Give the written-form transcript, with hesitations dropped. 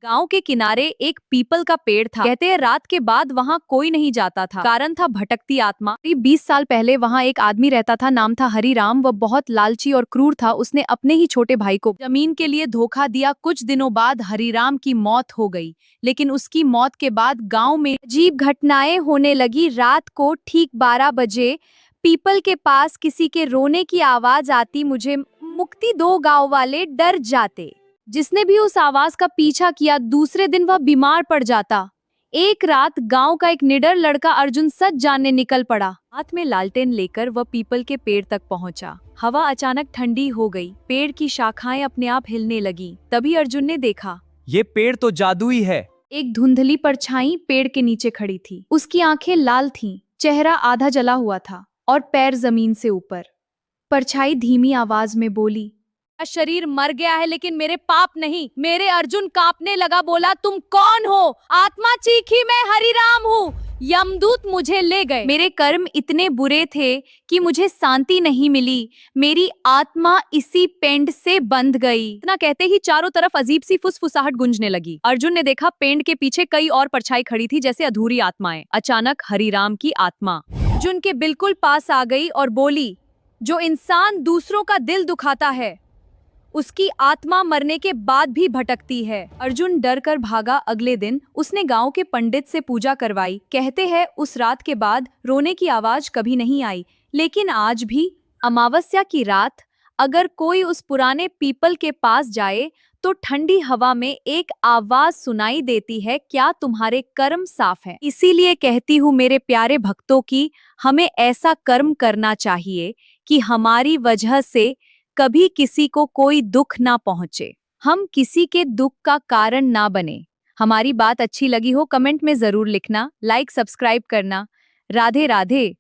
गांव के किनारे एक पीपल का पेड़ था। कहते हैं रात के बाद वहां कोई नहीं जाता था, कारण था भटकती आत्मा। करीब 20 साल पहले वहां एक आदमी रहता था, नाम था हरिराम। वह बहुत लालची और क्रूर था। उसने अपने ही छोटे भाई को जमीन के लिए धोखा दिया। कुछ दिनों बाद हरिराम की मौत हो गई, लेकिन उसकी मौत के बाद गाँव में अजीब घटनाएं होने लगी। रात को ठीक 12 बजे पीपल के पास किसी के रोने की आवाज आती। मुझे मुक्ति दो, गांव वाले डर जाते। जिसने भी उस आवाज का पीछा किया, दूसरे दिन वह बीमार पड़ जाता। एक रात गांव का एक निडर लड़का अर्जुन सच जानने निकल पड़ा। हाथ में लालटेन लेकर वह पीपल के पेड़ तक पहुंचा। हवा अचानक ठंडी हो गई, पेड़ की शाखाएं अपने आप हिलने लगी। तभी अर्जुन ने देखा, ये पेड़ तो जादुई है। एक धुंधली परछाई पेड़ के नीचे खड़ी थी। उसकी आंखें लाल थीं, चेहरा आधा जला हुआ था और पैर जमीन से ऊपर। परछाई धीमी आवाज में बोली, मेरा शरीर मर गया है लेकिन मेरे पाप नहीं। मेरे अर्जुन कांपने लगा, बोला, तुम कौन हो? आत्मा चीखी, मैं हरिराम हूँ। यमदूत मुझे ले गए। मेरे कर्म इतने बुरे थे कि मुझे शांति नहीं मिली। मेरी आत्मा इसी पेंड से बंध गई। इतना कहते ही चारों तरफ अजीब सी फुसफुसाहट गूंजने लगी। अर्जुन ने देखा पेंड के पीछे कई और परछाई खड़ी थी, जैसे अधूरी आत्माएं। अचानक हरिराम की आत्मा अर्जुन के बिल्कुल पास आ गई और बोली, जो इंसान दूसरों का दिल दुखाता है, उसकी आत्मा मरने के बाद भी भटकती है। अर्जुन डर कर भागा। अगले दिन उसने गांव के पंडित से पूजा करवाई। कहते हैं उस रात के बाद रोने की आवाज कभी नहीं आई। लेकिन आज भी अमावस्या की रात अगर कोई उस पुराने पीपल के पास जाए तो ठंडी हवा में एक आवाज सुनाई देती है, क्या तुम्हारे कर्म साफ है? इसीलिए कहती हूँ मेरे प्यारे भक्तों की, हमें ऐसा कर्म करना चाहिए कि हमारी वजह से कभी किसी को कोई दुख ना पहुंचे, हम किसी के दुख का कारण ना बने। हमारी बात अच्छी लगी हो कमेंट में जरूर लिखना, लाइक सब्सक्राइब करना। राधे राधे।